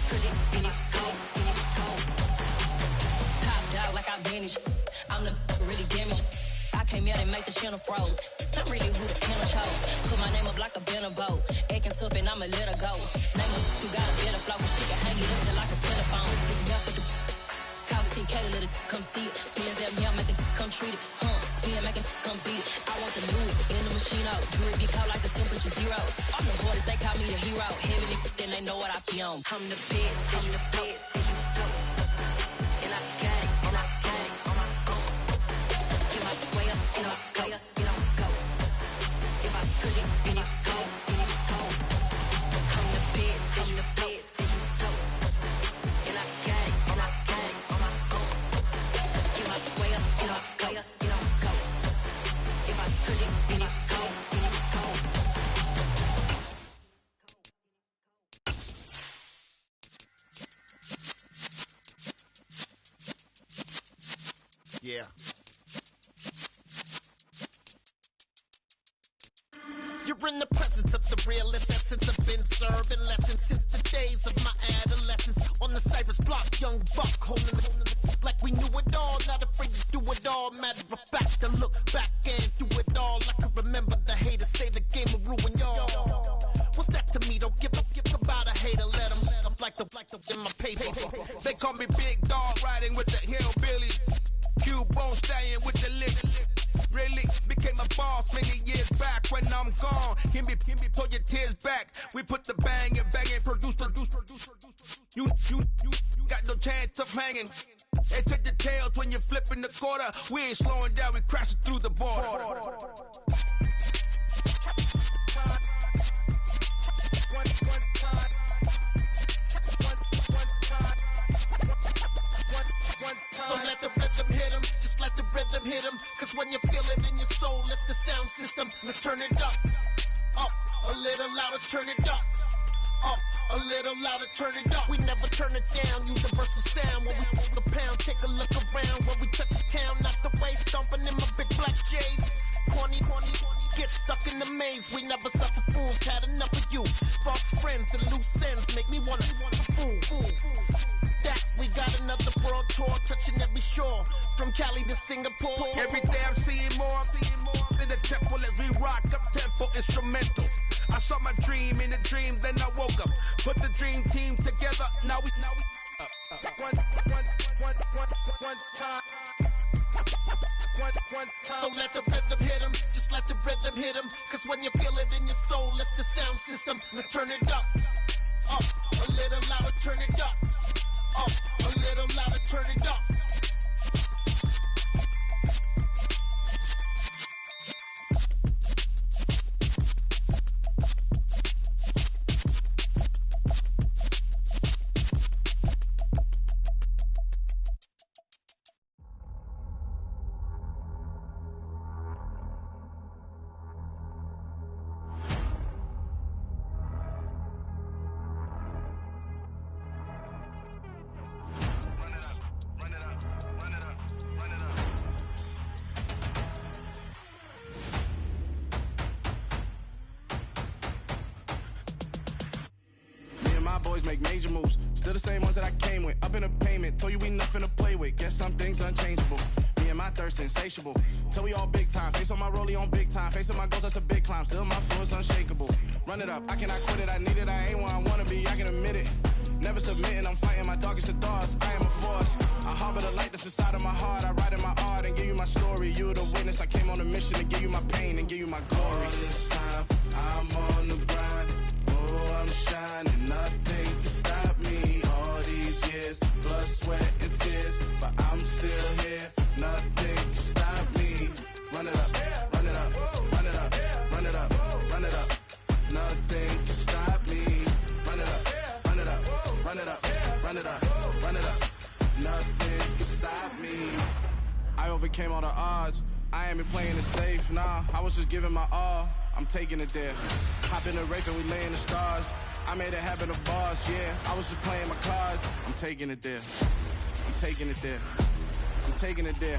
touch it, then it's cold. Top dog like I manage. I'm the really damaged. I came out and make the channel froze. I'm really who the panel chose. Put my name up like a banner boat. Acting tough and I'ma let her go. Name her, you got a better flow, but she can hang it up just like a telephone. Sticking up with the cost 10K to let it come see it. Hands up, yeah, make it come treat it. Spin, make it come beat it. I want the loot in the machine out. Jewelry be caught like the temperature zero. I'm the hardest, they call me the hero. Heavily, then they know what I be on. I'm the best, I'm the best, and you know. And I got it, and I got it on my own. Get my way up, and I go, and I go. If I touch it, then it's cold, then it's cold. I'm the best, I'm the best, and you know. And I got it, and I got it on my own. Get my way up, and I go, and I go. If I touch it, then it's cold, then it's cold. Yeah. You're in the presence of the realest essence. I've been serving lessons since the days of my adolescence. On the Cypress block, young buck holding it like we knew it all. Not afraid to do it all. Matter of fact, to look back and do it all. I can remember the haters say the game will ruin y'all. What's that to me? Don't give about a hater. Let them like the in my paper. They call me Big Dog, riding with the hillbillies. Q-Bone stallion with the lick. Really became a boss many years back. When I'm gone, can be pull your tears back. We put the bang and produce. You got no chance of hanging. They take the tails when you're flipping the quarter. We ain't slowing down, we crashing through the border. So let the rhythm hit him, just let the rhythm hit him. Cause when you feel it in your soul, lift the sound system. Let's turn it up, a little louder, turn it up. A little louder, turn it up. We never turn it down, universal sound. When we move the pound, take a look around. When we touch the town, not the way, stomping in my big black J's. Corny, get stuck in the maze. We never suffer fools, had enough of you. False friends and loose ends make me wanna fool. That we got another world tour, touching every shore, from Cali to Singapore. Every day I'm seeing more in the temple as we rock up tempo instrumentals. I saw my dream in a dream, then I woke up. Put the dream team together. Now we one time. So let the rhythm hit him, just let the rhythm hit him. Cause when you feel it in your soul, lift the sound system. Now turn it up, a little louder, turn it up. A little louder, turn it up. Make major moves, still the same ones that I came with. Up in a payment, told you we nothing to play with. Guess some things unchangeable. Me and my thirst insatiable. Till we all big time. Face on my rollie on big time. Face on my goals, that's a big climb. Still my flow is unshakable. Run it up, I cannot quit it. I need it, I ain't where I wanna be. I can admit it. Never submitting, I'm fighting my darkest of thoughts. I am a force. I harbor the light that's inside of my heart. I write in my art and give you my story. You the witness. I came on a mission to give you my pain and give you my glory. All this time, I'm on the grind. Oh, I'm shining. Nothing can stop me. All these years, blood, sweat, and tears, but I'm still here. Nothing can stop me. Run it up, run it up, run it up, run it up, run it up. Nothing can stop me. Run it up, run it up, run it up, run it up, run it up. Nothing can stop me. I overcame all the odds. I ain't been playing it safe, nah. I was just giving my all. I'm taking it there. Hop in the Wraith and we lay in the stars. I made it happen to boss, yeah. I was just playing my cards. I'm taking it there. I'm taking it there. I'm taking it there.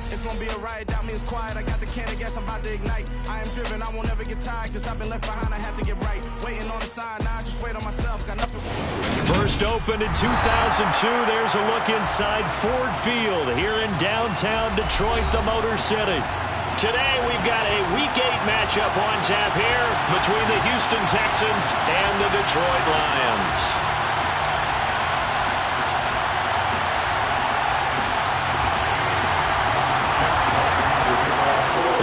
It's gonna be a riot, doubt me it's quiet. I got the can of gas, I'm about to ignite. I am driven, I won't ever get tired. Cause I've been left behind, I have to get right. Waiting on sign, now I just wait on myself. Got nothing. First opened in 2002. There's a look inside Ford Field here in downtown Detroit, the Motor City. Today we've got a Week 8 matchup on tap here between the Houston Texans and the Detroit Lions.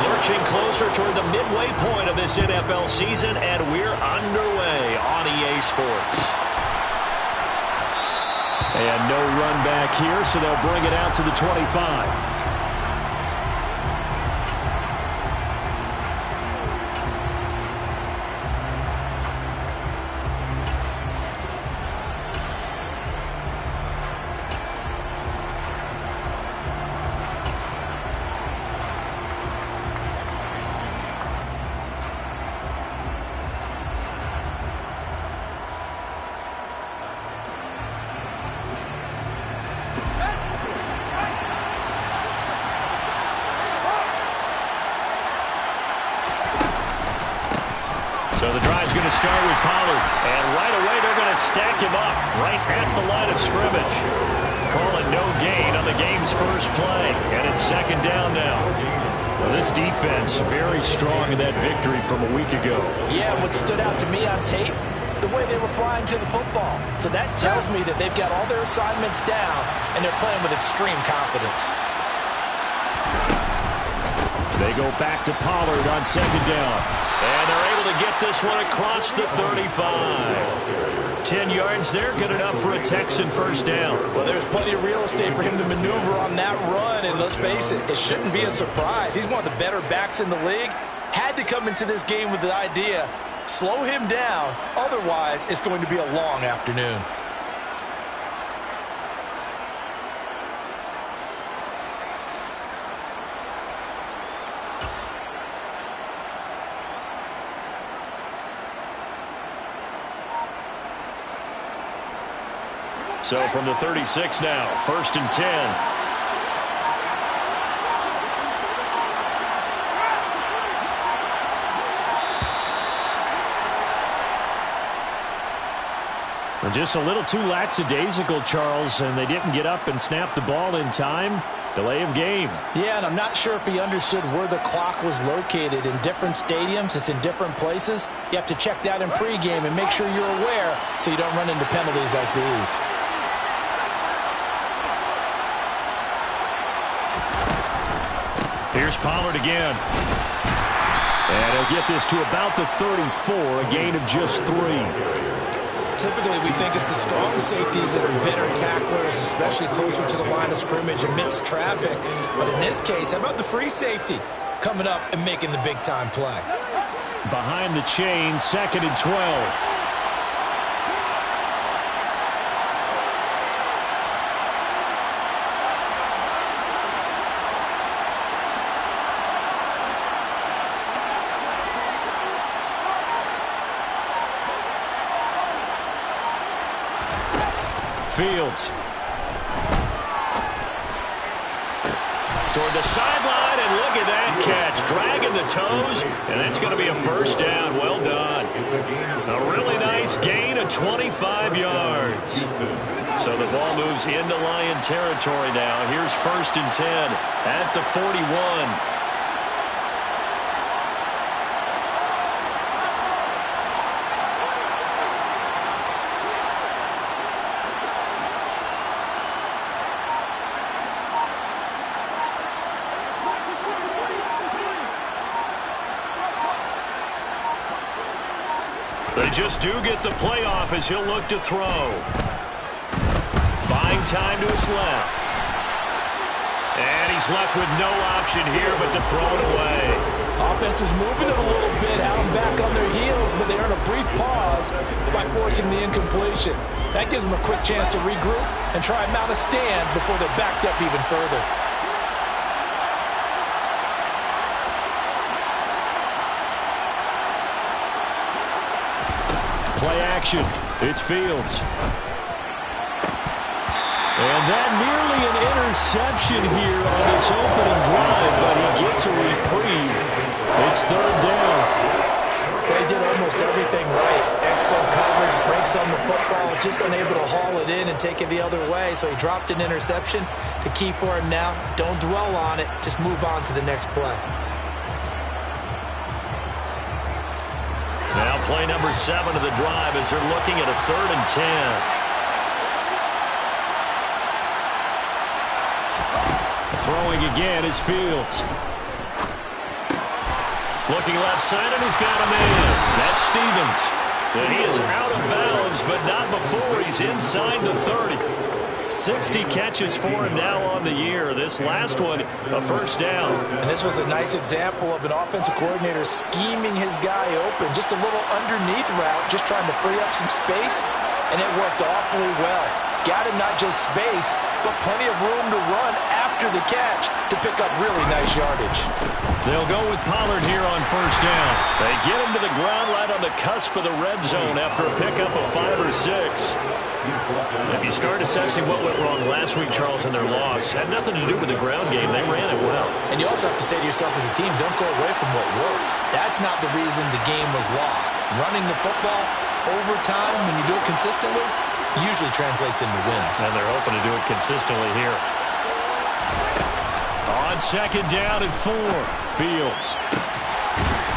Lurching closer toward the midway point of this NFL season, and we're underway on EA Sports. And no run back here, so they'll bring it out to the 25. So the drive's going to start with Pollard. And right away, they're going to stack him up right at the line of scrimmage. Call it no gain on the game's first play. And it's second down now. Well, this defense very strong in that victory from a week ago. Yeah, what stood out to me on tape, the way they were flying to the football. So that tells me that they've got all their assignments down, and they're playing with extreme confidence. They go back to Pollard on second down. And they're able to get this one across the 35. 10 yards there, good enough for a Texan first down. Well, there's plenty of real estate for him to maneuver on that run. And let's face it, it shouldn't be a surprise. He's one of the better backs in the league. Had to come into this game with the idea, slow him down. Otherwise, it's going to be a long afternoon. So from the 36 now, first and 10. Well, just a little too lackadaisical, Charles, and they didn't get up and snap the ball in time. Delay of game. Yeah, and I'm not sure if he understood where the clock was located. In different stadiums, it's in different places. You have to check that in pregame and make sure you're aware so you don't run into penalties like these. Here's Pollard again. And he'll get this to about the 34, a gain of just 3. Typically, we think it's the strong safeties that are better tacklers, especially closer to the line of scrimmage amidst traffic. But in this case, how about the free safety coming up and making the big-time play? Behind the chain, second and 12. Fields. Toward the sideline, and look at that catch. Dragging the toes, and it's going to be a first down. Well done. A really nice gain of 25 yards. So the ball moves into Lion territory now. Here's first and 10 at the 41. They just do get the playoff as he'll look to throw. Buying time to his left. And he's left with no option here but to throw it away. Offense was moving it a little bit, had them back on their heels, but they earn a brief pause by forcing the incompletion. That gives them a quick chance to regroup and try and mount a stand before they're backed up even further. Play action. It's Fields. And that nearly an interception here on this opening drive, but he gets a reprieve. It's third down. They did almost everything right. Excellent focus on the football, just unable to haul it in and take it the other way. So he dropped an interception. The key for him now, don't dwell on it. Just move on to the next play. Now play number 7 of the drive as they're looking at a 3rd and 10. Throwing again is Fields. Looking left side, and he's got him in. That's Stevens. And he is out of bounds, but not before he's inside the 30. 60 catches for him now on the year. This last one, a first down. And this was a nice example of an offensive coordinator scheming his guy open. Just a little underneath route, just trying to free up some space, and it worked awfully well. Got him not just space, but plenty of room to run after the catch to pick up really nice yardage. They'll go with Pollard here on first down. They get him to the ground right on the cusp of the red zone after a pickup of 5 or 6. If you start assessing what went wrong last week, Charles, in their loss, had nothing to do with the ground game. They ran it well. And you also have to say to yourself as a team, don't go away from what worked. That's not the reason the game was lost. Running the football over time, when you do it consistently, usually translates into wins. And they're hoping to do it consistently here. On second down and 4, Fields.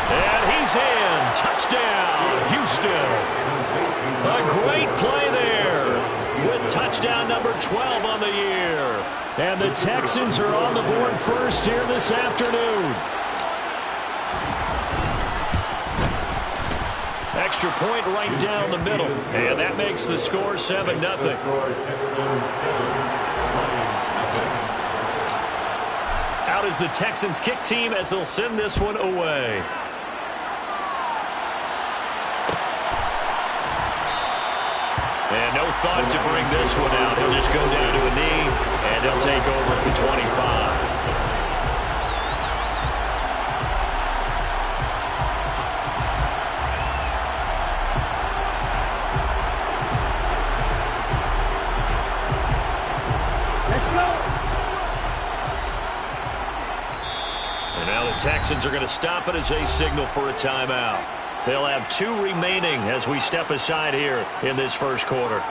And he's in. Touchdown, Houston. A great play there with touchdown number 12 on the year. And the Texans are on the board first here this afternoon. Extra point right down the middle. And that makes the score 7-0. Out is the Texans kick team as they'll send this one away. And no thought to bring this one out. He'll just go down to a knee, and they'll take over at the 25. Texans are going to stop it as they signal for a timeout. They'll have 2 remaining as we step aside here in this first quarter.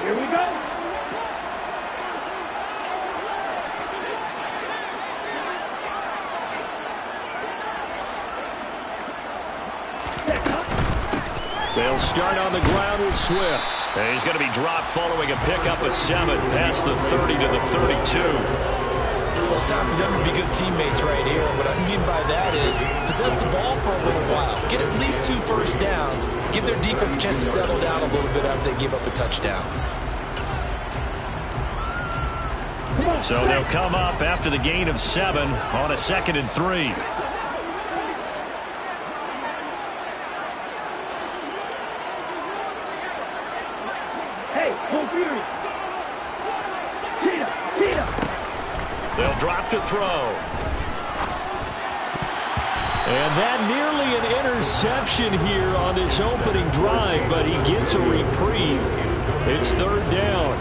Here we go. They'll start on the ground with Swift. And he's going to be dropped following a pickup of 7 past the 30 to the 32. Well, it's time for them to be good teammates right here. What I mean by that is possess the ball for a little while. Get at least 2 first downs. Give their defense a chance to settle down a little bit after they give up a touchdown. So they'll come up after the gain of 7 on a 2nd and 3. They'll drop to throw. And that nearly an interception here on this opening drive, but he gets a reprieve. It's 3rd down.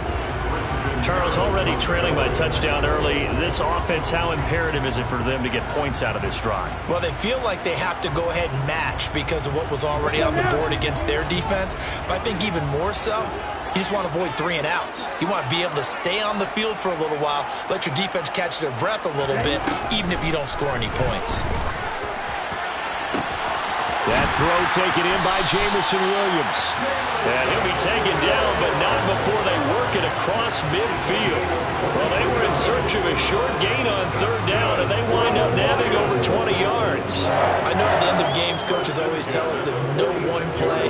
Charles, already trailing by touchdown early. This offense, how imperative is it for them to get points out of this drive? Well, they feel like they have to go ahead and match because of what was already on the board against their defense. But I think even more so, you just want to avoid 3 and outs. You want to be able to stay on the field for a little while, let your defense catch their breath a little bit, even if you don't score any points. That throw taken in by Jamison Williams. And he'll be taken down, but not before they work it across midfield. Well, they were in search of a short gain on 3rd down, and they wind up nabbing over 20 yards. I know at the end of games, coaches always tell us that no one play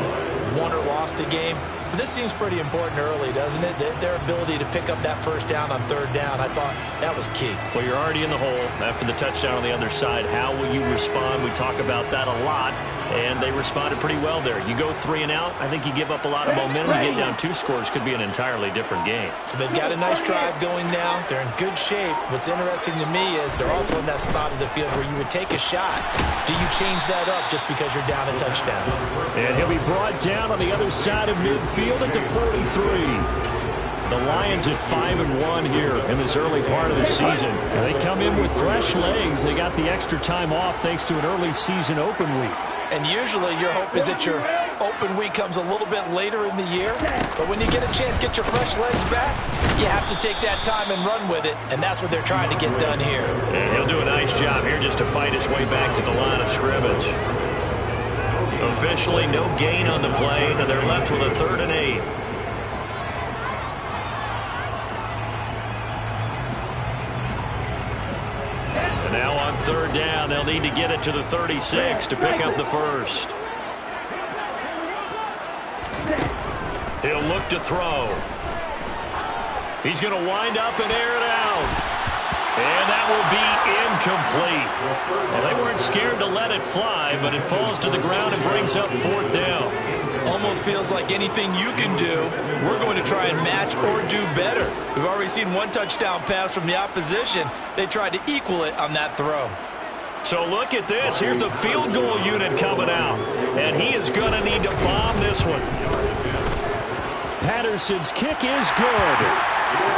won or lost a game. This seems pretty important early, doesn't it? Their ability to pick up that first down on third down, I thought that was key. Well, you're already in the hole after the touchdown on the other side. How will you respond? We talk about that a lot, and they responded pretty well there. You go 3 and out, I think you give up a lot of momentum. You get down 2 scores, could be an entirely different game. So they've got a nice drive going now. They're in good shape. What's interesting to me is they're also in that spot of the field where you would take a shot. Do you change that up just because you're down a touchdown? And he'll be brought down on the other side of midfield at the 43. The Lions at 5-1 here in this early part of the season. And they come in with fresh legs. They got the extra time off thanks to an early season open week. And usually your hope is that your open week comes a little bit later in the year. But when you get a chance to get your fresh legs back, you have to take that time and run with it. And that's what they're trying to get done here. And he'll do a nice job here just to fight his way back to the line of scrimmage. Officially no gain on the play, and they're left with a 3rd and 8. And now on 3rd down, they'll need to get it to the 36 to pick up the first. He'll look to throw. He's going to wind up and air it out. And that will be incomplete. Well, they weren't scared to let it fly, but it falls to the ground and brings up 4th down. Almost feels like anything you can do, we're going to try and match or do better. We've already seen 1 touchdown pass from the opposition. They tried to equal it on that throw. So look at this. Here's the field goal unit coming out. And he is going to need to bomb this one. Patterson's kick is good.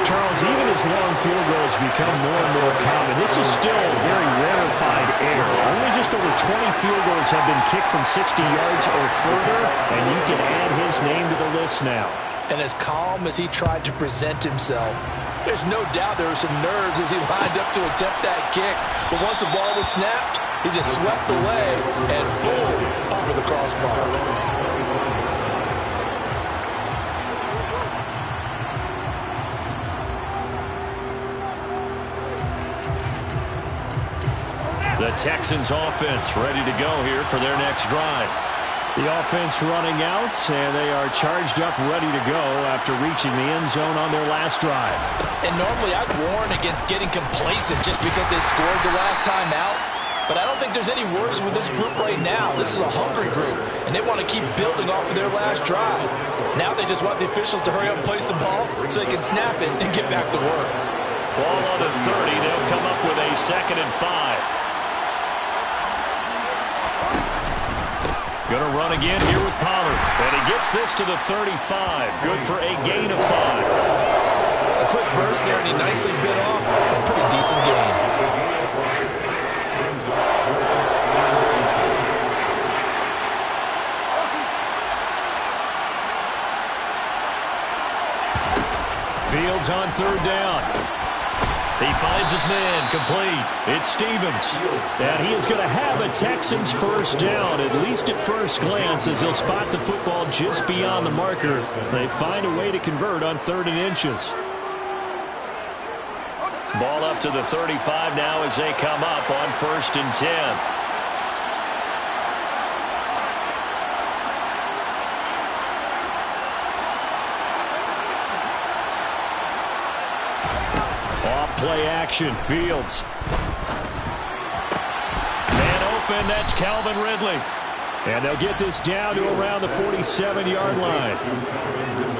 Charles, even as long field goals become more and more common, this is still a very rarefied air. Only just over 20 field goals have been kicked from 60 yards or further, and you can add his name to the list now. And as calm as he tried to present himself, there's no doubt there were some nerves as he lined up to attempt that kick. But once the ball was snapped, he just swept away and boom, over the crossbar. The Texans offense ready to go here for their next drive. The offense running out, and they are charged up, ready to go after reaching the end zone on their last drive. And normally I'd warn against getting complacent just because they scored the last time out. But I don't think there's any worries with this group right now. This is a hungry group, and they want to keep building off of their last drive. Now they just want the officials to hurry up and place the ball so they can snap it and get back to work. Ball on the 30. They'll come up with a 2nd and 5. Going to run again here with Pollard. And he gets this to the 35. Good for a gain of 5. A quick burst there, and he nicely bit off a pretty decent gain. Fields on 3rd down. He finds his man, complete. It's Stevens. And he is going to have a Texans first down, at least at first glance, as he'll spot the football just beyond the marker. They find a way to convert on 3rd and inches. Ball up to the 35 now as they come up on 1st and 10. Play action, Fields. Man open, that's Calvin Ridley. And they'll get this down to around the 47-yard line.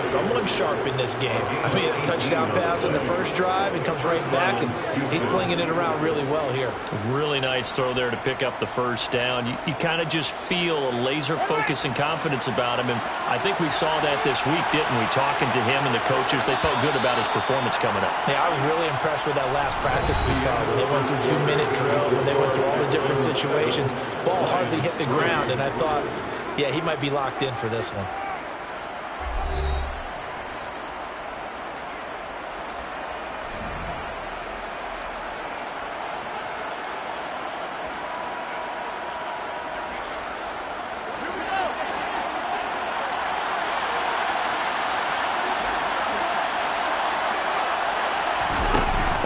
Someone sharp in this game. I mean, a touchdown pass on the first drive and comes right back, and he's flinging it around really well here. Really nice throw there to pick up the first down. You kind of just feel a laser focus and confidence about him, and I think we saw that this week, didn't we? Talking to him and the coaches, they felt good about his performance coming up. Yeah, I was really impressed with that last practice we saw when they went through 2-minute drill, when they went through all the different situations. Ball hardly hit the ground, and I thought, yeah, he might be locked in for this one.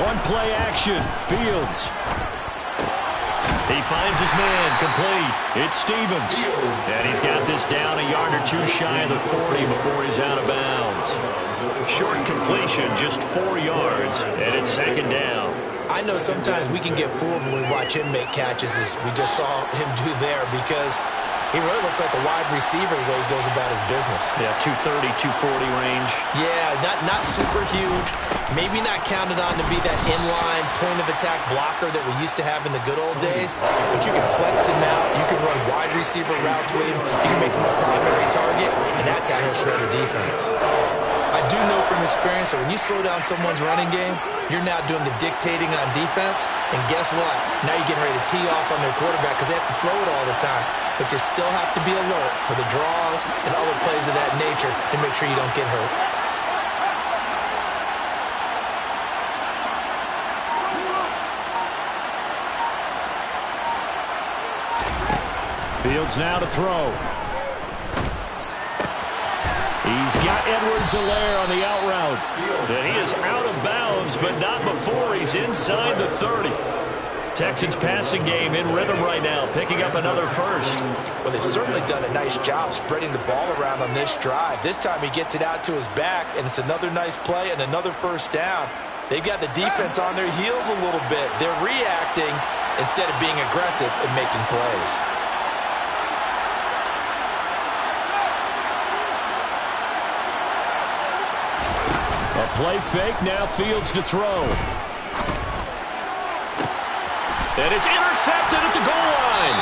On play action, Fields. He finds his man, complete. It's Stevens. And he's got this down a yard or two shy of the 40 before he's out of bounds. Short completion, just 4 yards, and it's second down. I know sometimes we can get fooled when we watch him make catches, as we just saw him do there, because he really looks like a wide receiver the way he goes about his business. Yeah, 230, 240 range. Yeah, not super huge. Maybe not counted on to be that inline point-of-attack blocker that we used to have in the good old days. But you can flex him out. You can run wide receiver routes with him. You can make him a primary target, and that's how he'll shred a defense. I do know from experience that when you slow down someone's running game, you're now doing the dictating on defense. And guess what? Now you're getting ready to tee off on their quarterback because they have to throw it all the time. But you still have to be alert for the draws and other plays of that nature to make sure you don't get hurt. Fields now to throw. He's got Edwards-Helaire on the out route. And he is out of bounds, but not before he's inside the 30. Texans passing game in rhythm right now, picking up another first. Well, they've certainly done a nice job spreading the ball around on this drive. This time he gets it out to his back, and it's another nice play and another first down. They've got the defense on their heels a little bit. They're reacting instead of being aggressive and making plays. A play fake, now Fields to throw. And it's intercepted at the goal line.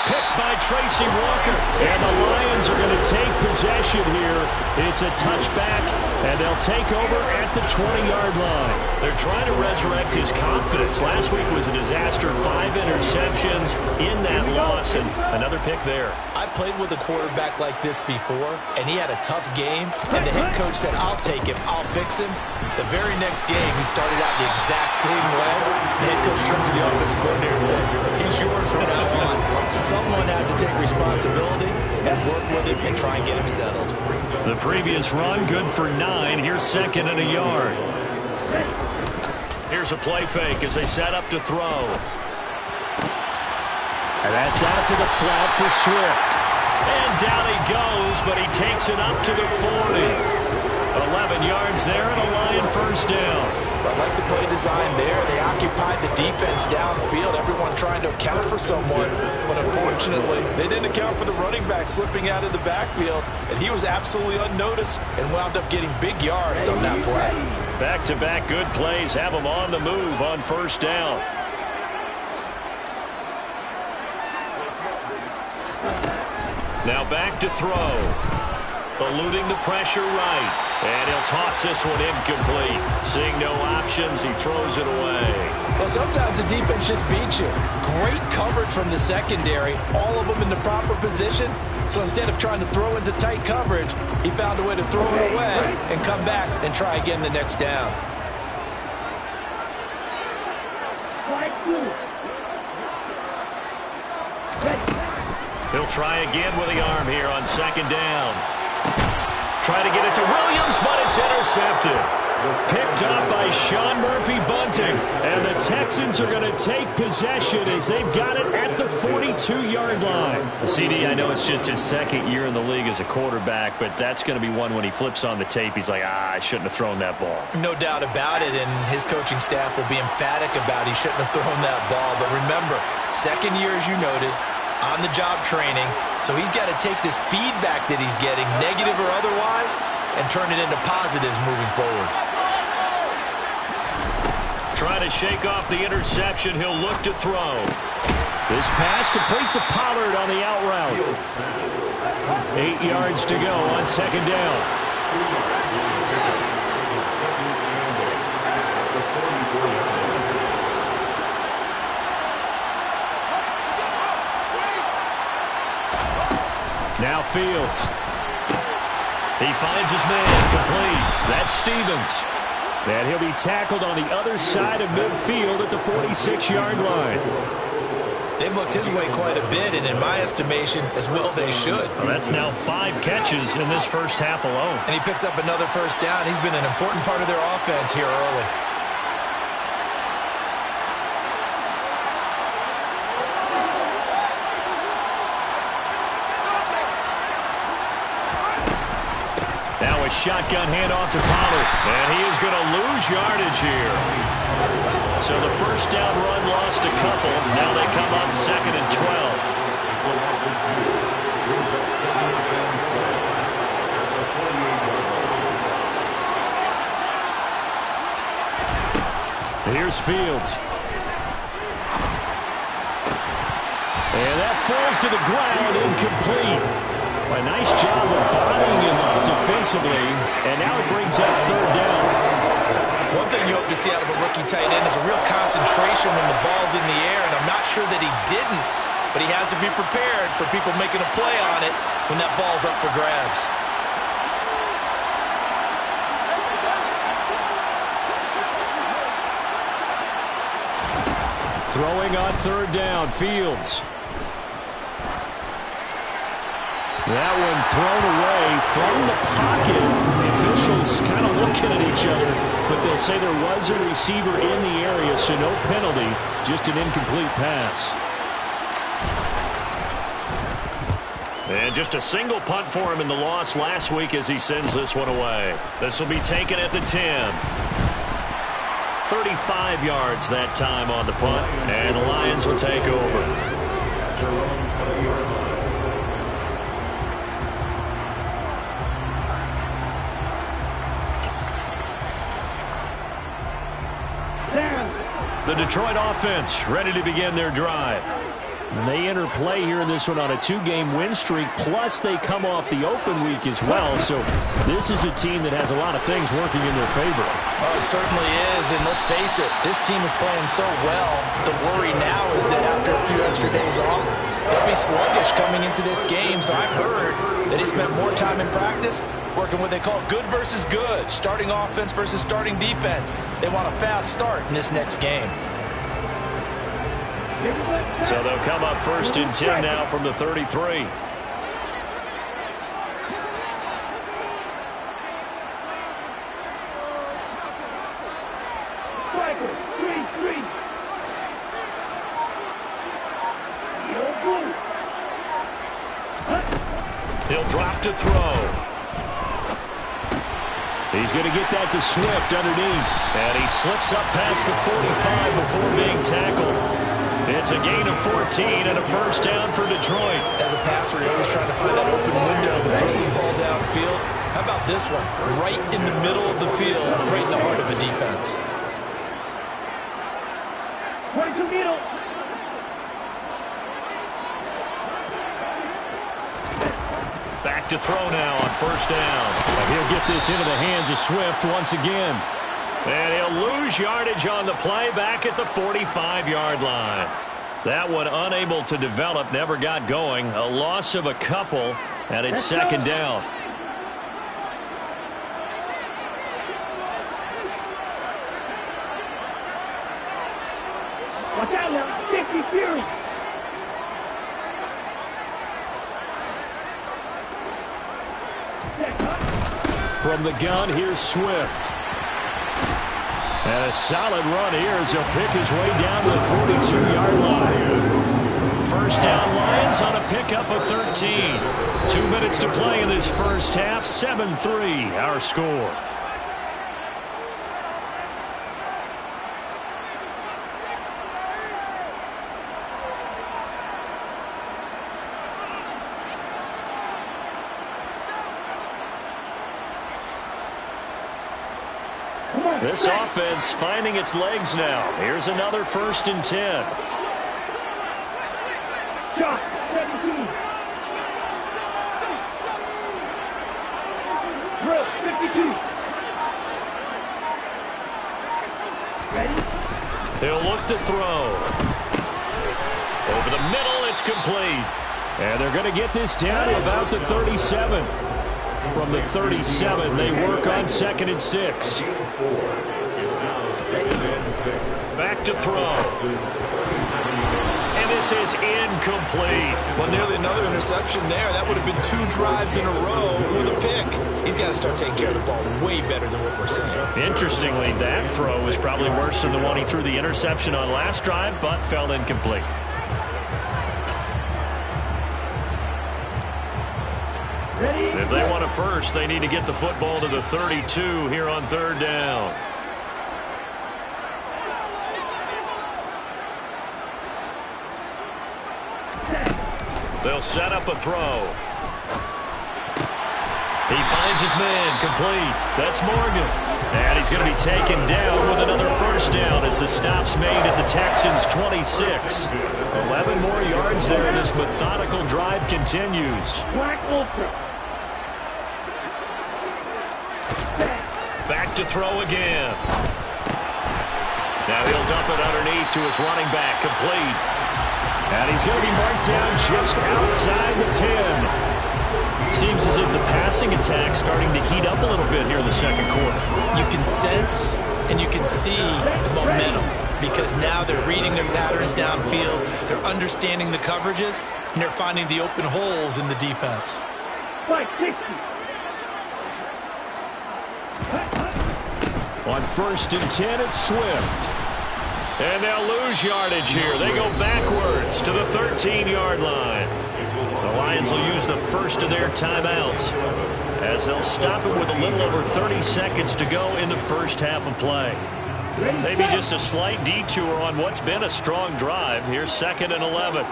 Picked by Tracy Walker. And the Lions are going to take possession here. It's a touchback, and they'll take over at the 20-yard line. They're trying to resurrect his confidence. Last week was a disaster. 5 interceptions in that loss, and another pick there. I played with a quarterback like this before, and he had a tough game, and the head coach said, I'll take him, I'll fix him. The very next game, he started out the exact same way. The head coach turned to the offense coordinator and said, he's yours from now on. Someone has to take responsibility and work with him and try and get him settled. The previous run, good for 9. Here's second and a yard. Here's a play fake as they set up to throw. And that's out to the flat for Swift. And down he goes, but he takes it up to the 40. 11 yards there and a Lion first down. I like the play design there. They occupied the defense downfield, everyone trying to account for someone. But unfortunately, they didn't account for the running back slipping out of the backfield. And he was absolutely unnoticed and wound up getting big yards on that play. Back-to-back good plays have them on the move on first down. Now back to throw. Eluding the pressure right. And he'll toss this one incomplete. Seeing no options, he throws it away. Well, sometimes the defense just beats you. Great coverage from the secondary. All of them in the proper position. So instead of trying to throw into tight coverage, he found a way to throw it away and come back and try again the next down. He'll try again with the arm here on second down. Try to get it to Williams, but it's intercepted. Picked up by Sean Murphy-Bunting. And the Texans are going to take possession as they've got it at the 42-yard line. CD, I know it's just his second year in the league as a quarterback, but that's going to be one when he flips on the tape. He's like, I shouldn't have thrown that ball. No doubt about it, and his coaching staff will be emphatic about he shouldn't have thrown that ball. But remember, second year, as you noted, on-the-job training, so he's got to take this feedback that he's getting, negative or otherwise, and turn it into positives moving forward. Trying to shake off the interception, he'll look to throw. This pass complete to Pollard on the out route. 8 yards to go on second down. Now Fields. He finds his man complete. That's Stevens. And he'll be tackled on the other side of midfield at the 46-yard line. They've looked his way quite a bit, and in my estimation, as well they should. Well, that's now 5 catches in this first half alone. And he picks up another first down. He's been an important part of their offense here early. a shotgun handoff to Pollard. And he is going to lose yardage here. So the first down run lost a couple. Now they come up 2nd and 12. Here's Fields. And that falls to the ground, incomplete. A nice job of bodying him up defensively, and now it brings up 3rd down. One thing you hope to see out of a rookie tight end is a real concentration when the ball's in the air, and I'm not sure that he didn't, but he has to be prepared for people making a play on it when that ball's up for grabs. Throwing on 3rd down, Fields. That one thrown away from the pocket. The officials kind of looking at each other, but they'll say there was a receiver in the area, so no penalty, just an incomplete pass. And just a single punt for him in the loss last week as he sends this one away. This will be taken at the 10. 35 yards that time on the punt, and the Lions will take over. The Detroit offense ready to begin their drive. And they enter play here in this one on a 2-game win streak, plus they come off the open week as well. So this is a team that has a lot of things working in their favor. Oh, it certainly is, and let's face it, this team is playing so well. The worry now is that after a few extra days off, they'll be sluggish coming into this game. So I've heard that he spent more time in practice working what they call good versus good, starting offense versus starting defense. They want a fast start in this next game. So they'll come up 1st and 10 now from the 33. He'll drop to throw. He's going to get that to Swift underneath. And he slips up past the 45 before being tackled. It's a gain of 14 and a first down for Detroit. As a passer, you're always trying to find that open window to throw the ball downfield. How about this one? Right in the middle of the field, right in the heart of a defense. Back to throw now on first down. And he'll get this into the hands of Swift once again. And he'll lose yardage on the play back at the 45-yard line. That one unable to develop, never got going. A loss of a couple, and it's 2nd down. Watch out now, 50 Fury. From the gun, here's Swift. And a solid run here as he'll pick his way down to the 42-yard line. First down, Lions on a pickup of 13. 2 minutes to play in this first half. 7-3 our score. This offense finding its legs now. Here's another 1st and 10. Shot, 17. Drill, 52. Ready? He'll look to throw. Over the middle, it's complete. And they're going to get this down to about the 37. From the 37, they work on 2nd and 6. Back to throw. And this is incomplete. Well, nearly another interception there. That would have been 2 drives in a row with a pick. He's got to start taking care of the ball way better than what we're seeing. Interestingly, that throw was probably worse than the one he threw the interception on last drive, but fell incomplete. If they want a first, they need to get the football to the 32 here on third down. They'll set up a throw. He finds his man, complete. That's Morgan. And he's going to be taken down with another first down as the stop's made at the Texans' 26. 11 more yards there, and this methodical drive continues. Back to throw again. Now he'll dump it underneath to his running back, complete. And he's going to be marked down just outside the 10. Seems as if the passing attack's starting to heat up a little bit here in the second quarter. You can sense and you can see the momentum because now they're reading their patterns downfield, they're understanding the coverages, and they're finding the open holes in the defense. On 1st and 10, it's Swift. And they'll lose yardage here. They go backwards to the 13-yard line. The Lions will use the first of their timeouts as they'll stop it with a little over 30 seconds to go in the first half of play. Maybe just a slight detour on what's been a strong drive. Here's 2nd and 11.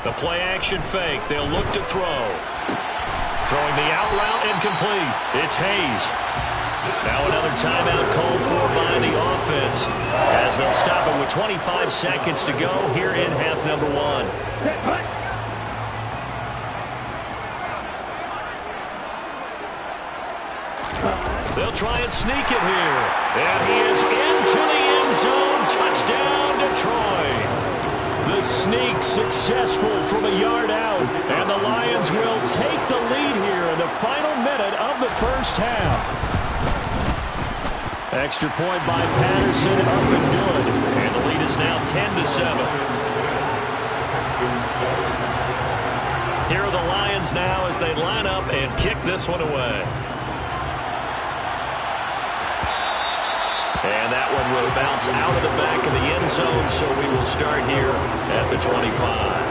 The play action fake. They'll look to throw. Throwing the out route incomplete. It's Hayes. Now another timeout called for by the offense as they'll stop it with 25 seconds to go here in half number 1. They'll try and sneak it here. And he is into the end zone. Touchdown, Detroit. The sneak successful from a yard out. And the Lions will take the lead here in the final minute of the first half. Extra point by Patterson, up and good. And the lead is now 10-7. Here are the Lions now as they line up and kick this one away. And that one will bounce out of the back of the end zone, so we will start here at the 25.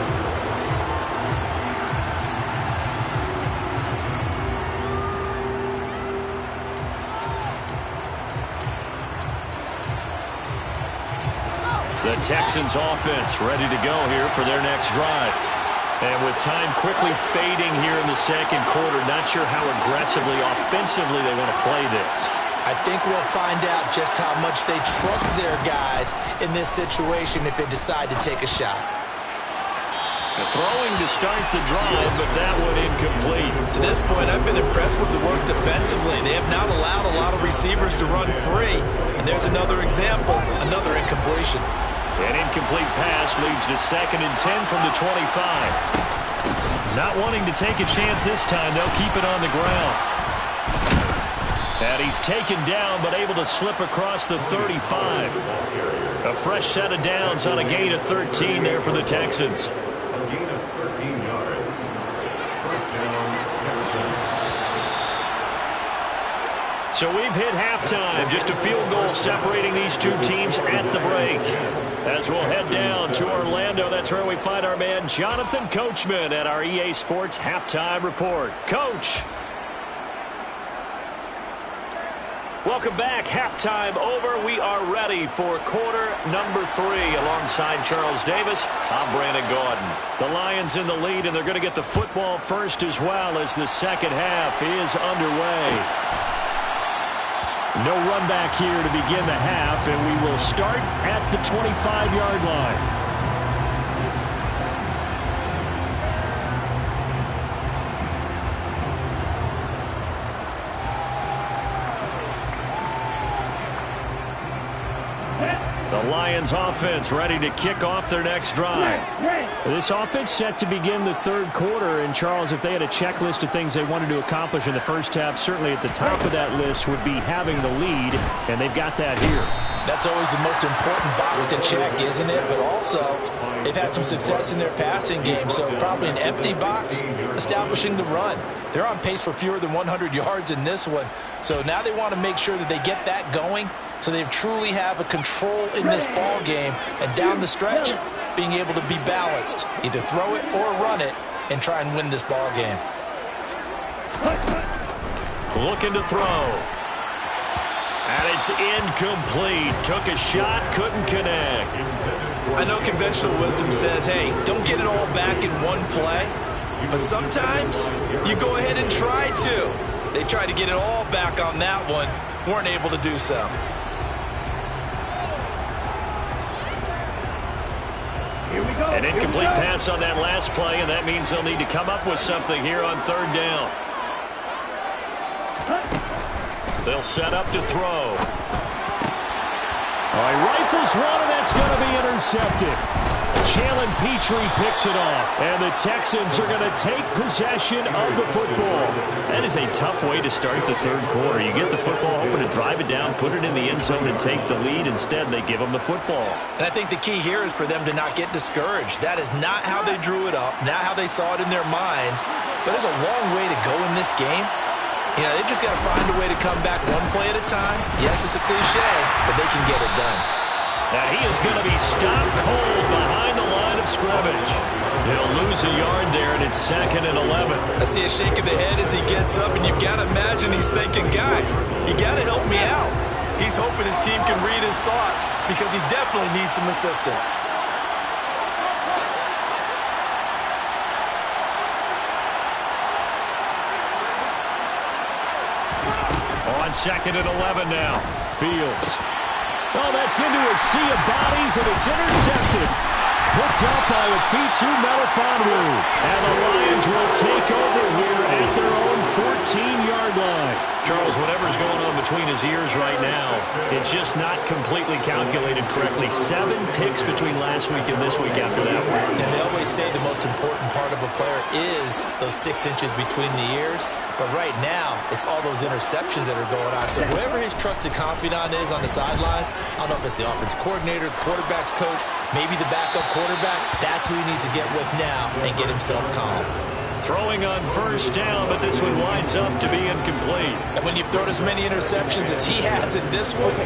The Texans offense ready to go here for their next drive. And with time quickly fading here in the second quarter, not sure how aggressively, offensively they want to play this. I think we'll find out just how much they trust their guys in this situation if they decide to take a shot. Throwing to start the drive, but that one incomplete. To this point, I've been impressed with the work defensively. They have not allowed a lot of receivers to run free. And there's another example, another incompletion. An incomplete pass leads to 2nd and 10 from the 25. Not wanting to take a chance this time, they'll keep it on the ground. And he's taken down, but able to slip across the 35. A fresh set of downs on a gain of 13 there for the Texans. A gain of 13 yards. First down, Texans. So we've hit halftime. Just a field goal separating these two teams at the break. As we'll head down to Orlando, that's where we find our man Jonathan Coachman at our EA Sports Halftime Report. Coach. Welcome back. Halftime over. We are ready for quarter number 3. Alongside Charles Davis, I'm Brandon Gaudin. The Lions in the lead, and they're going to get the football first as well as the second half is underway. No run back here to begin the half, and we will start at the 25-yard line. The Lions offense ready to kick off their next drive. This offense set to begin the third quarter. And, Charles, if they had a checklist of things they wanted to accomplish in the first half, certainly at the top of that list would be having the lead, and they've got that here. That's always the most important box to check, isn't it? But also, they've had some success in their passing game, so probably an empty box establishing the run. They're on pace for fewer than 100 yards in this one. So now they want to make sure that they get that going So they truly have a control in this ball game, and down the stretch, being able to be balanced, either throw it or run it, and try and win this ball game. Looking to throw. And it's incomplete. Took a shot, couldn't connect. I know conventional wisdom says, hey, don't get it all back in one play. But sometimes you go ahead and try to. They tried to get it all back on that one. Weren't able to do so. An incomplete pass on that last play, and that means they'll need to come up with something here on third down. They'll set up to throw. All right, rifles one, and that's going to be intercepted. Jalen Petrie picks it off, and the Texans are going to take possession of the football. That is a tough way to start the third quarter. You get the football, hoping to drive it down, put it in the end zone, and take the lead. Instead, they give them the football. And I think the key here is for them to not get discouraged. That is not how they drew it up, not how they saw it in their minds. But there's a long way to go in this game. You know, they've just got to find a way to come back one play at a time. Yes, it's a cliche, but they can get it done. Now he is going to be stopped cold behind the line of scrimmage. He'll lose a yard there, and it's 2nd and 11. I see a shake of the head as he gets up, and you've got to imagine he's thinking, guys, you got to help me out. He's hoping his team can read his thoughts because he definitely needs some assistance. On 2nd and 11 now. Fields. Oh, that's into a sea of bodies, and it's intercepted. Picked up by Ofitu Melifonwu. And the Lions will take over here at their own 14-yard line. Charles, whatever's going on between his ears right now, it's just not completely calculated correctly. 7 picks between last week and this week after that one. And they always say the most important part of a player is those 6 inches between the ears. But right now, it's all those interceptions that are going on. So whoever his trusted confidant is on the sidelines, I don't know if it's the offensive coordinator, the quarterback's coach, maybe the backup quarterback, that's who he needs to get with now and get himself calm. Throwing on first down, but this one winds up to be incomplete. And when you've thrown as many interceptions as he has in this one,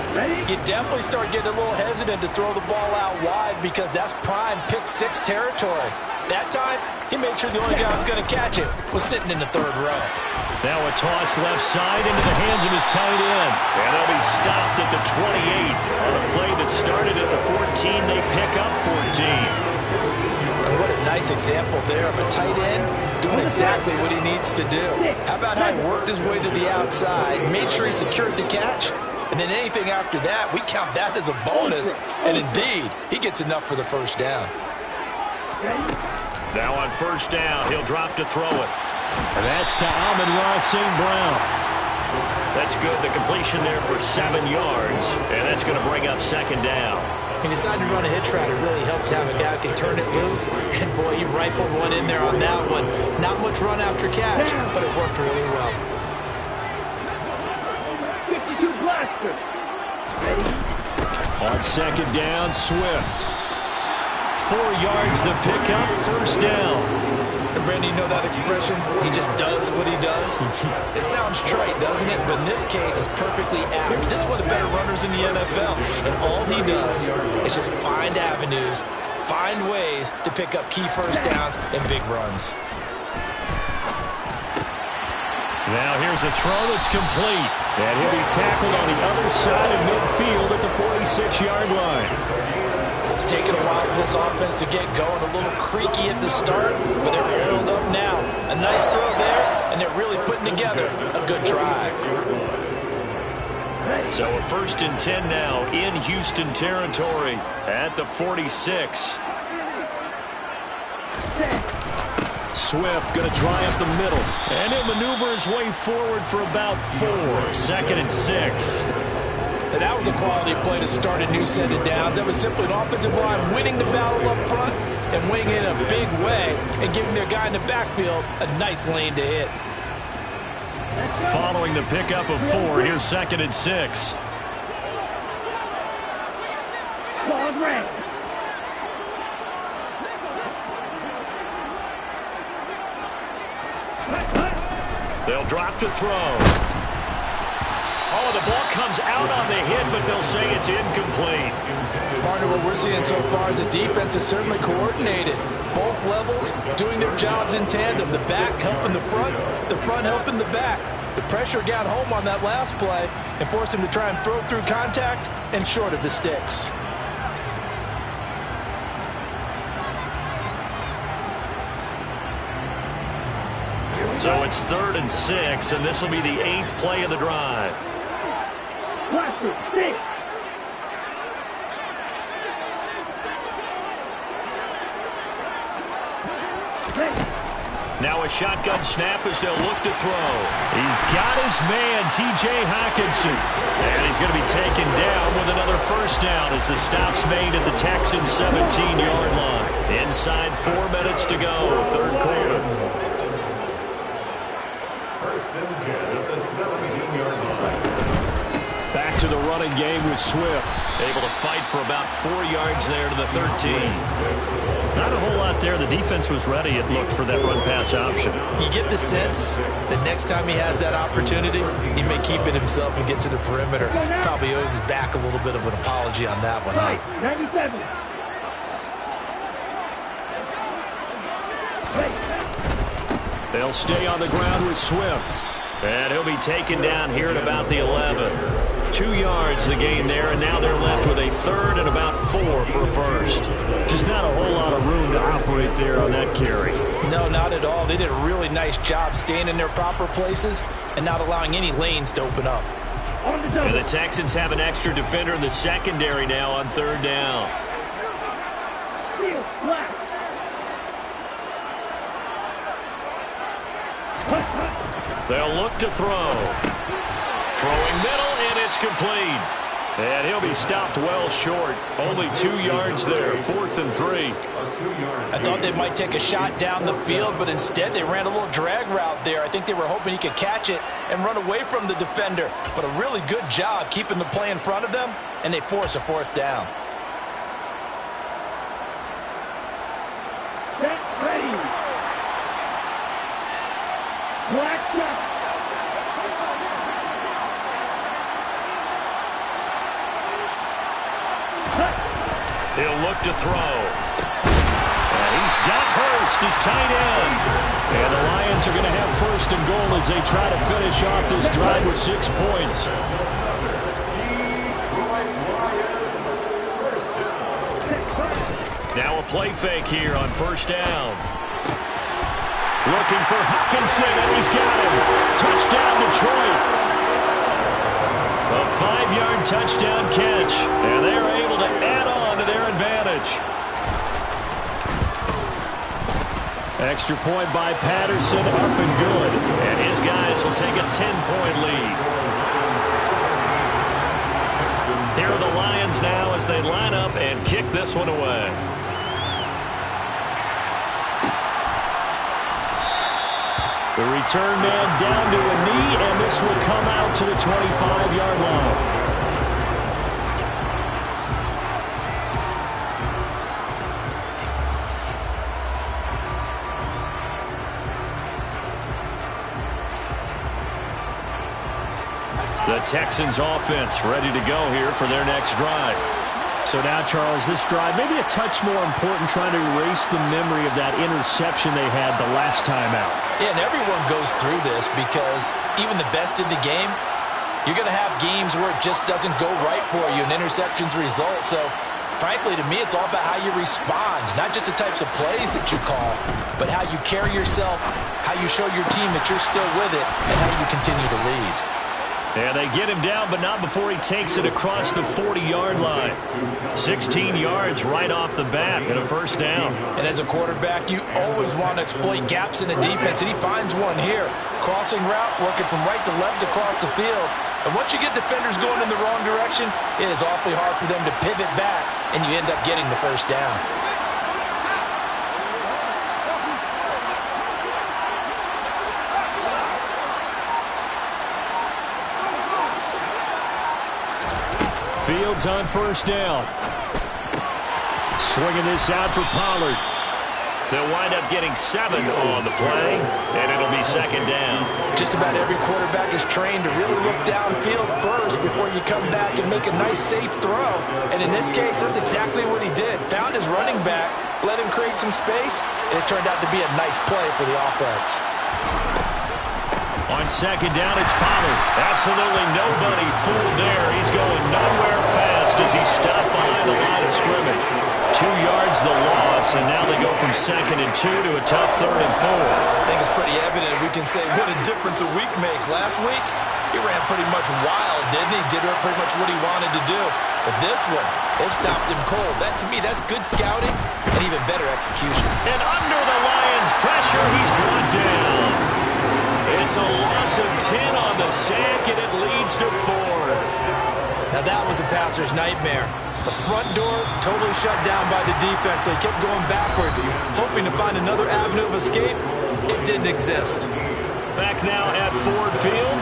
you definitely start getting a little hesitant to throw the ball out wide because that's prime pick 6 territory. That time, he made sure the only guy who was going to catch it was sitting in the 3rd row. Now a toss left side into the hands of his tight end. And they'll be stopped at the 28. On a play that started at the 14, they pick up 14. And what a nice example there of a tight end doing exactly what he needs to do. How about how he worked his way to the outside, made sure he secured the catch, and then anything after that, we count that as a bonus. And indeed, he gets enough for the first down. Now on first down, he'll drop to throw it. And that's to Amon-Ra St. Brown. That's good. The completion there for 7 yards. And that's going to bring up 2nd down. He decided to run a hitch route. It really helped to have a guy who can turn it loose. And boy, he rifled one in there on that one. Not much run after catch, but it worked really well. 52 blaster. Ready? On 2nd down, Swift. 4 yards the pickup, first down. And Brandon, you know that expression? He just does what he does. It sounds trite, doesn't it? But in this case, it's perfectly apt. This is one of the better runners in the NFL. And all he does is just find avenues, find ways to pick up key first downs and big runs. Now here's a throw that's complete. And he'll be tackled on the other side of midfield at the 46-yard line. It's taken a while for this offense to get going. A little creaky at the start, but they're oiled up now. A nice throw there, and they're really putting together a good drive. So a 1st and 10 now in Houston territory at the 46. Swift going to dry up the middle. And he'll maneuver his way forward for about 4. 2nd and 6. And that was a quality play to start a new set of downs. That was simply an offensive line winning the battle up front and weighing in a big way and giving their guy in the backfield a nice lane to hit. Following the pickup of 4, here's 2nd and 6. Squad rank. They'll drop to throw. Oh, the ball comes out on the hit, but they'll say it's incomplete. Partner, what we're seeing so far is the defense is certainly coordinated. Both levels doing their jobs in tandem. The back helping the front helping the back. The pressure got home on that last play and forced him to try and throw through contact and short of the sticks. So it's 3rd and 6, and this will be the 8th play of the drive. Now a shotgun snap as they'll look to throw. He's got his man, T.J. Hockenson. And he's going to be taken down with another first down as the stop's made at the Texans' 17-yard line. Inside 4 minutes to go, 3rd quarter. 1st and 10 at the 17-yard line. Back to the running game with Swift. Able to fight for about 4 yards there to the 13. Not a whole lot there. The defense was ready, it looked, for that run-pass option. You get the sense that next time he has that opportunity, he may keep it himself and get to the perimeter. Probably owes his back a little bit of an apology on that one. 97. They'll stay on the ground with Swift. And he'll be taken down here at about the 11. 2 yards the gain there, and now they're left with a 3rd and about 4 for a first. Just not a whole lot of room to operate there on that carry. No, not at all. They did a really nice job staying in their proper places and not allowing any lanes to open up. And the Texans have an extra defender in the secondary now on 3rd down. They'll look to throw. Throwing middle, and it's complete. And he'll be stopped well short. Only 2 yards there, 4th and 3. I thought they might take a shot down the field, but instead they ran a little drag route there. I think they were hoping he could catch it and run away from the defender. But a really good job keeping the play in front of them, and they force a 4th down. Get ready. Black shot. He'll look to throw. And he's got Hurst, his tight end. And the Lions are going to have 1st and goal as they try to finish off this drive with 6 points. Now a play fake here on 1st down. Looking for Hockenson, and he's got him. Touchdown, Detroit. A 5-yard touchdown catch, and they're able to add on to their advantage. Extra point by Patterson, up and good. And his guys will take a 10-point lead. Here are the Lions now as they line up and kick this one away. The return man down to a knee, and this will come out to the 25-yard line. The Texans offense ready to go here for their next drive. So now, Charles, this drive maybe a touch more important, trying to erase the memory of that interception they had the last time out. Yeah, and everyone goes through this because even the best in the game, you're going to have games where it just doesn't go right for you and interceptions result. So, frankly, to me, it's all about how you respond, not just the types of plays that you call, but how you carry yourself, how you show your team that you're still with it, and how you continue to lead. And they get him down, but not before he takes it across the 40-yard line. 16 yards right off the bat and a 1st down. And as a quarterback, you always want to exploit gaps in the defense, and he finds one here. Crossing route, working from right to left across the field. And once you get defenders going in the wrong direction, it is awfully hard for them to pivot back, and you end up getting the 1st down. Fields on 1st down. Swinging this out for Pollard. They'll wind up getting 7 on the play, and it'll be second down. Just about every quarterback is trained to really look downfield first before you come back and make a nice, safe throw. And in this case, that's exactly what he did. Found his running back, let him create some space, and it turned out to be a nice play for the offense. On second down, it's Pollard. Absolutely nobody fooled there. He's going nowhere fast as he stopped behind the line of scrimmage. 2 yards the loss, and now they go from 2nd and 2 to a tough 3rd and 4. I think it's pretty evident. We can say what a difference a week makes. Last week, he ran pretty much wild, didn't he? Did pretty much what he wanted to do. But this one, it stopped him cold. That, to me, that's good scouting and even better execution. And under the Lions' pressure, he's brought down. It's a loss of 10 on the sack, and it leads to 4th. Now that was a passer's nightmare. The front door totally shut down by the defense, so he kept going backwards, hoping to find another avenue of escape. It didn't exist. Back now at Ford Field.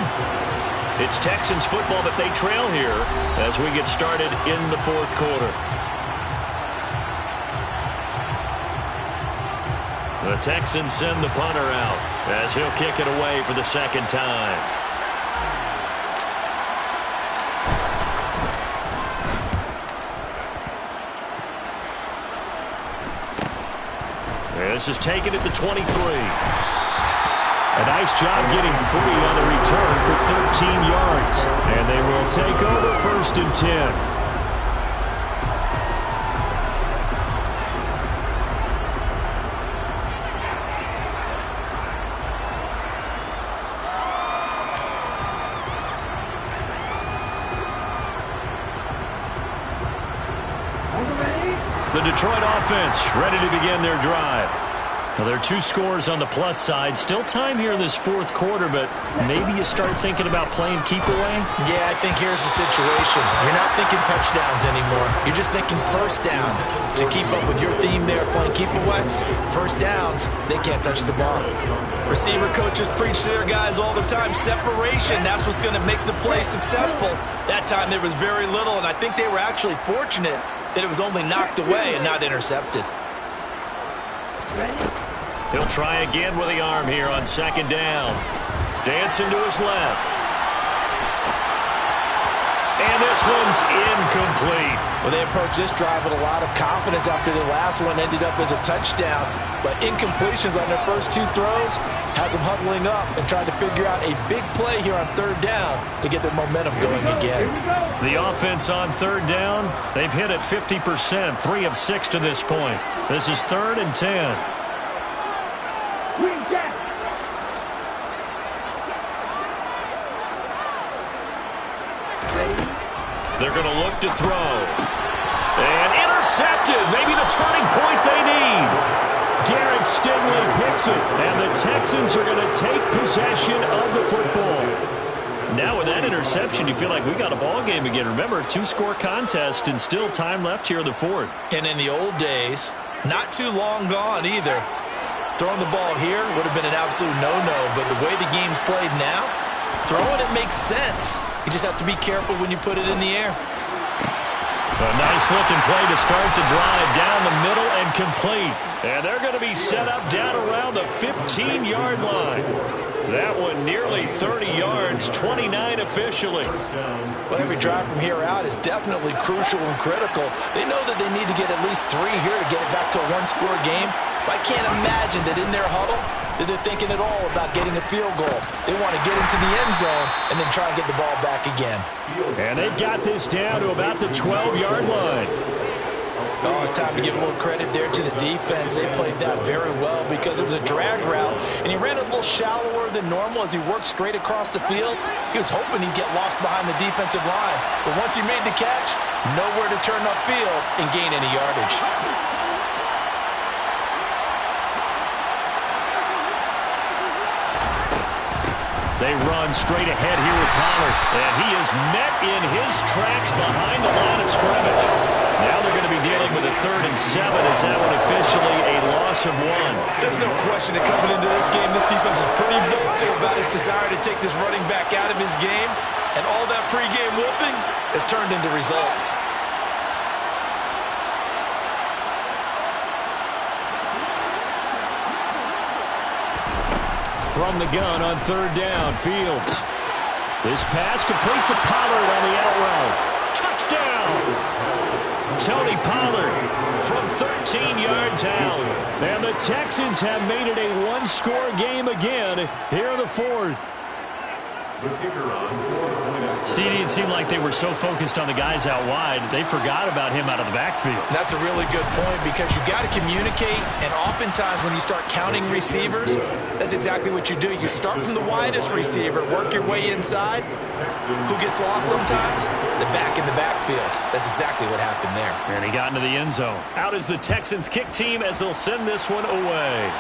It's Texans football, but they trail here as we get started in the 4th quarter. The Texans send the punter out as he'll kick it away for the 2nd time. This is taken at the 23. A nice job getting free on the return for 13 yards. And they will take over 1st and 10. The Detroit offense ready to begin their drive. Now, there are 2 scores on the plus side. Still time here in this 4th quarter, but maybe you start thinking about playing keep away? Yeah, I think here's the situation. You're not thinking touchdowns anymore. You're just thinking first downs. To keep up with your theme there, playing keep away, first downs, they can't touch the ball. Receiver coaches preach to their guys all the time. Separation, that's what's going to make the play successful. That time there was very little, and I think they were actually fortunate that it was only knocked away and not intercepted. He'll try again with the arm here on 2nd down. Dancing to his left. And this one's incomplete. Well, they approached this drive with a lot of confidence after the last one ended up as a touchdown. But incompletions on their first 2 throws has them huddling up and trying to figure out a big play here on 3rd down to get their momentum going again. The offense on 3rd down, they've hit it 50%, 3 of 6 to this point. This is 3rd and 10. They're going to look to throw. And intercepted. Maybe the turning point they need. Derek Stingley picks it. And the Texans are going to take possession of the football. Now with that interception, you feel like we got a ball game again. Remember, 2-score contest and still time left here in the 4th. And in the old days, not too long gone either. Throwing the ball here would have been an absolute no-no. But the way the game's played now, throwing it makes sense. You just have to be careful when you put it in the air. A nice-looking play to start the drive down the middle and complete. And they're going to be set up down around the 15-yard line. That one nearly 30 yards, 29 officially. Well, every drive from here out is definitely crucial and critical. They know that they need to get at least 3 here to get it back to a 1-score game. But I can't imagine that in their huddle that they're thinking at all about getting a field goal. They want to get into the end zone and then try and get the ball back again. And they've got this down to about the 12-yard line. Oh, it's time to give a little credit there to the defense. They played that very well because it was a drag route, and he ran a little shallower than normal as he worked straight across the field. He was hoping he'd get lost behind the defensive line, but once he made the catch, nowhere to turn upfield and gain any yardage. They run straight ahead here with Pollard, and he is met in his tracks behind the line of scrimmage. Now they're going to be dealing with a 3rd and 7 as that one officially a loss of 1. There's no question that coming into this game, this defense is pretty vocal about his desire to take this running back out of his game, and all that pregame whooping has turned into results. From the gun on third down, Fields. This pass complete to Pollard on the out route. Touchdown! Tony Pollard from 13 yards out. And the Texans have made it a one-score game again here in the fourth. CD, it seemed like they were so focused on the guys out wide, they forgot about him out of the backfield. That's a really good point because you got to communicate, and oftentimes when you start counting receivers, that's exactly what you do. You start from the widest receiver, work your way inside. Who gets lost sometimes? The back in the backfield. That's exactly what happened there. And he got into the end zone. Out is the Texans kick team as they'll send this one away.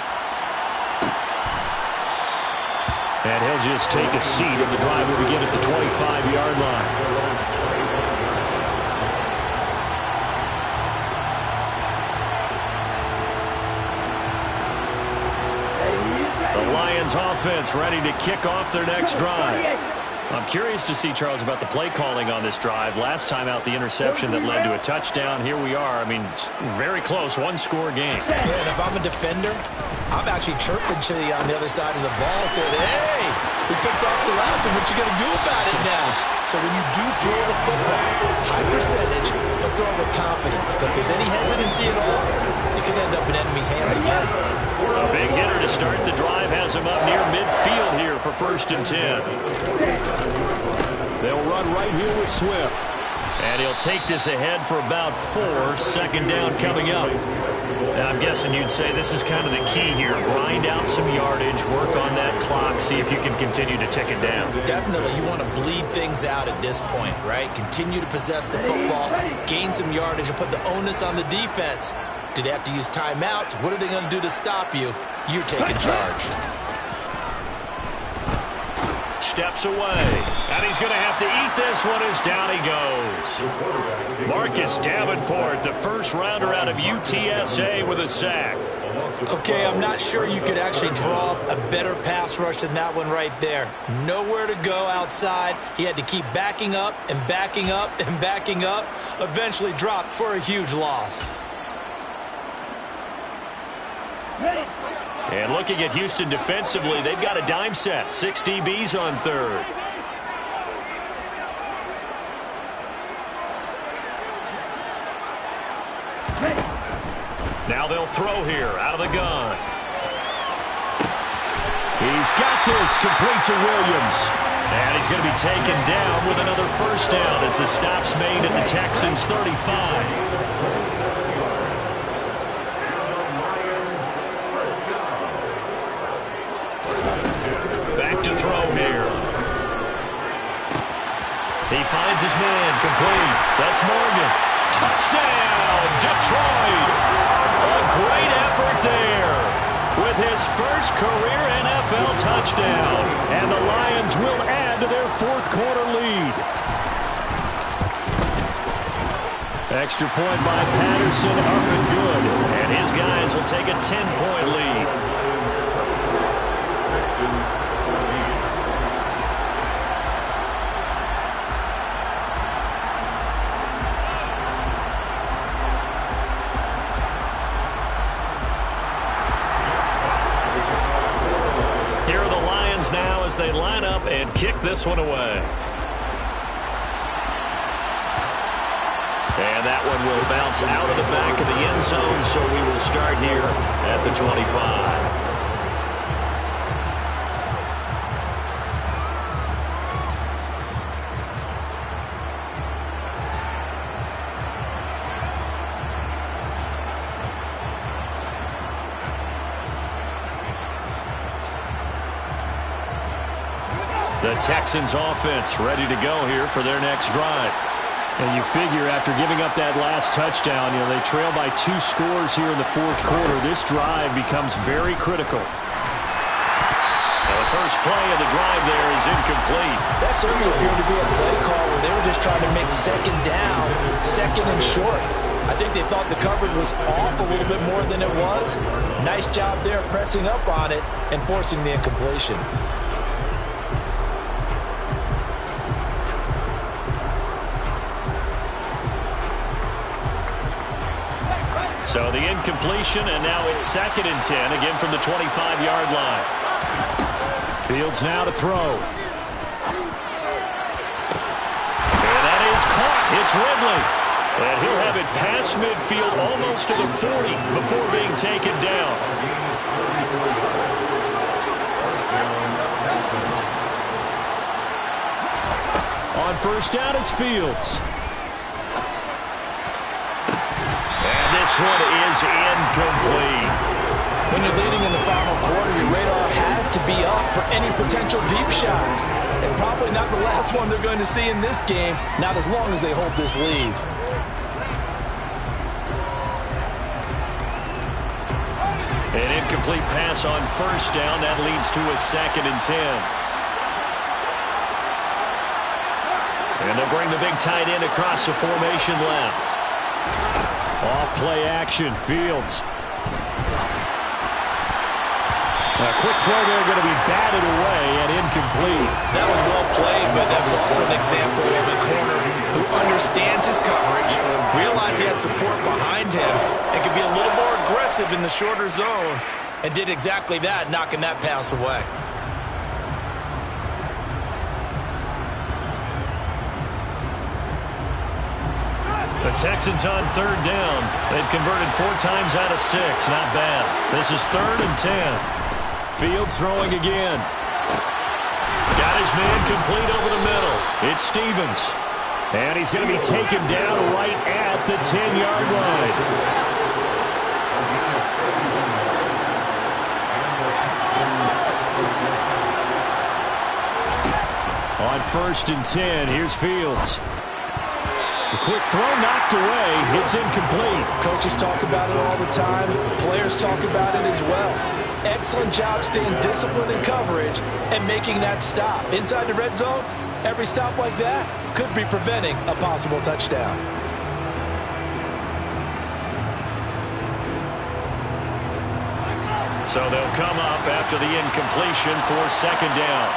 And he'll just take a seat, and the drive will begin at the 25-yard line. The Lions offense ready to kick off their next drive. I'm curious to see, Charles, about the play calling on this drive. Last time out, the interception that led to a touchdown. Here we are. I mean, very close, one-score game. Yeah, and if I'm a defender, I'm actually chirping to you on the other side of the ball, saying, hey, we picked off the last one. What you going to do about it now? So when you do throw the football, high percentage, but throw it with confidence. Because if there's any hesitancy at all, you could end up in enemy's hands again. A big hitter to start the drive has him up near midfield here for 1st and 10. They'll run right here with Swift. And he'll take this ahead for about 4. Second down coming up. And I'm guessing you'd say this is kind of the key here. Grind out some yardage, work on that clock, see if you can continue to tick it down. Definitely. You want to bleed things out at this point, right? Continue to possess the football, gain some yardage, and put the onus on the defense. Do they have to use timeouts? What are they going to do to stop you? You're taking charge. Steps away, and he's going to have to eat this one as down he goes. Marcus Davenport, the first rounder out of UTSA with a sack. Okay, I'm not sure you could actually draw a better pass rush than that one right there. Nowhere to go outside. He had to keep backing up and backing up and backing up. Eventually dropped for a huge loss. And looking at Houston defensively, they've got a dime set. 6 DBs on third. Now they'll throw here out of the gun. He's got this complete to Williams. And he's going to be taken down with another first down as the stop's made at the Texans' 35. To throw here. He finds his man, complete. That's Morgan. Touchdown, Detroit. A great effort there with his first career NFL touchdown. And the Lions will add to their fourth quarter lead. Extra point by Patterson, up and good. And his guys will take a 10-point lead. Now as they line up and kick this one away. And that one will bounce out of the back of the end zone, so we will start here at the 25. The Texans offense ready to go here for their next drive. And you figure after giving up that last touchdown, they trail by 2 scores here in the fourth quarter. This drive becomes very critical. Now the first play of the drive there is incomplete. That certainly appeared to be a play call where they were just trying to make second down, second and short. I think they thought the coverage was off a little bit more than it was. Nice job there pressing up on it and forcing the incompletion. So the incompletion, and now it's 2nd and 10, again from the 25-yard line. Fields now to throw. And that is caught. It's Ridley. And he'll have it past midfield almost to the 40 before being taken down. On first down, it's Fields. And this one is incomplete. When you're leading in the final quarter, your radar has to be up for any potential deep shots. And probably not the last one they're going to see in this game, not as long as they hold this lead. An incomplete pass on first down. That leads to a 2nd and 10. And they'll bring the big tight end across the formation left. Off play action. Fields. A quick throw there, going to be batted away and incomplete. That was well played, but that was also an example of a corner who understands his coverage, realized he had support behind him, and could be a little more aggressive in the shorter zone, and did exactly that, knocking that pass away. The Texans on third down. They've converted 4 times out of 6. Not bad. This is 3rd and 10. Fields throwing again. Got his man complete over the middle. It's Stevens. And he's going to be taken down right at the 10-yard line. On first and 10, here's Fields. A quick throw knocked away. It's incomplete. Coaches talk about it all the time. Players talk about it as well. Excellent job staying disciplined in coverage and making that stop. Inside the red zone, every stop like that could be preventing a possible touchdown. So they'll come up after the incompletion for 2nd down.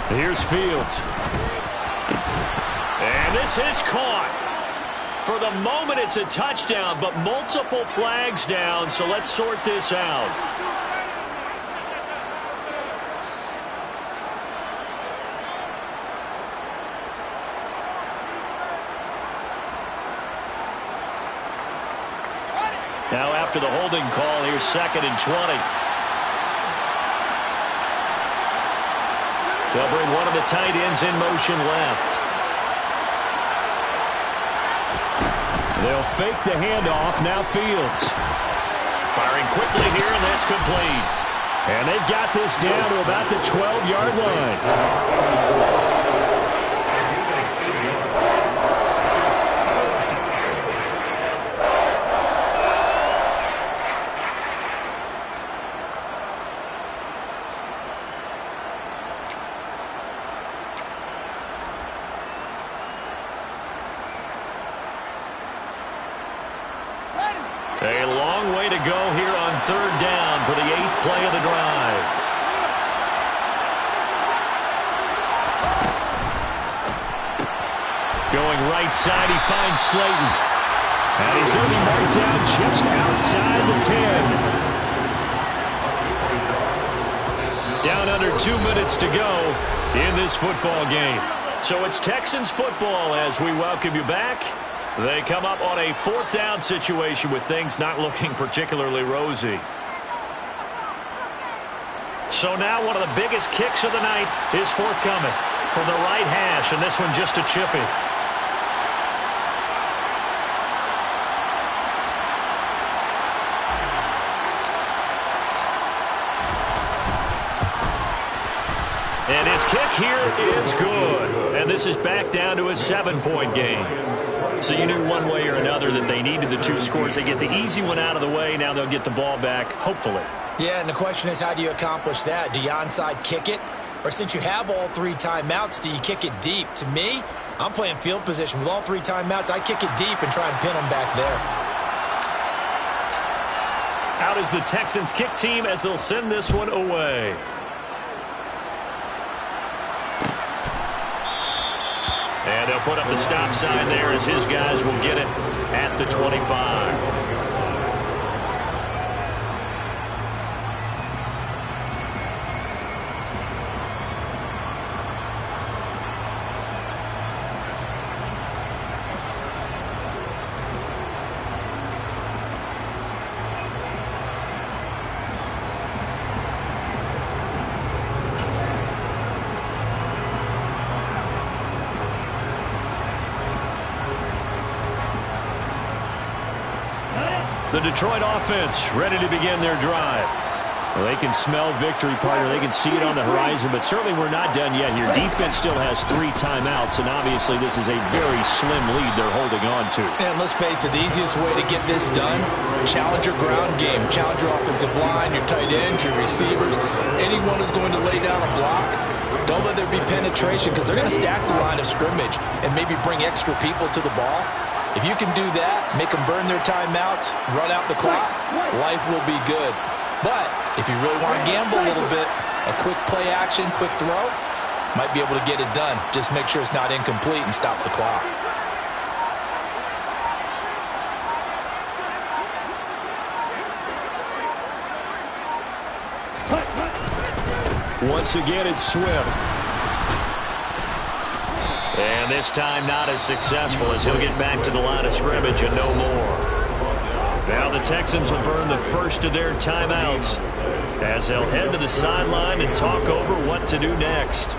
Here's Fields. And this is caught. For the moment, it's a touchdown, but multiple flags down, so let's sort this out. Now after the holding call, here's 2nd and 20. They'll bring one of the tight ends in motion left. They'll fake the handoff. Now Fields. Firing quickly here, and that's complete. And they've got this down to about the 12-yard line. A long way to go here on 3rd down for the 8th play of the drive. Going right side, he finds Slayton. And he's going to be marked down just outside the 10. Down under 2 minutes to go in this football game. So it's Texans football as we welcome you back. They come up on a 4th down situation with things not looking particularly rosy. So now one of the biggest kicks of the night is forthcoming from the right hash, and this one just a chippy. And his kick here is good. And this is back down to a 7-point game. So you knew one way or another that they needed the 2 scores. They get the easy one out of the way. Now they'll get the ball back, hopefully. Yeah, and the question is, how do you accomplish that? Do you onside kick it? Or since you have all 3 timeouts, do you kick it deep? To me, I'm playing field position. With all 3 timeouts, I kick it deep and try and pin them back there. out is the Texans kick team as they'll send this one away. And they'll put up the stop sign there as his guys will get it at the 25. The Detroit offense ready to begin their drive. Well, they can smell victory, partner. They can see it on the horizon, but certainly we're not done yet here. Defense still has 3 timeouts, and obviously this is a very slim lead they're holding on to. And let's face it, the easiest way to get this done, challenge your ground game. Challenge your offensive line, your tight ends, your receivers, anyone who's going to lay down a block. Don't let there be penetration because they're going to stack the line of scrimmage and maybe bring extra people to the ball. If you can do that, make them burn their timeouts, run out the clock, life will be good. But if you really want to gamble a little bit, a quick play action, quick throw, might be able to get it done. Just make sure it's not incomplete and stop the clock. Once again, it's Swift. And this time not as successful as he'll get back to the line of scrimmage and no more. Now the Texans will burn the first of their timeouts as they'll head to the sideline and talk over what to do next.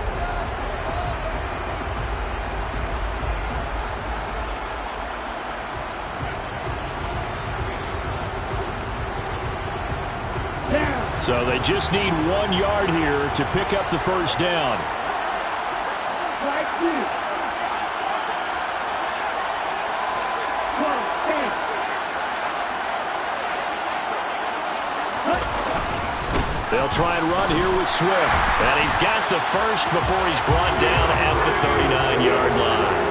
So they just need 1 yard here to pick up the first down. They'll try and run here with Swift. And he's got the first before he's brought down at the 39-yard line.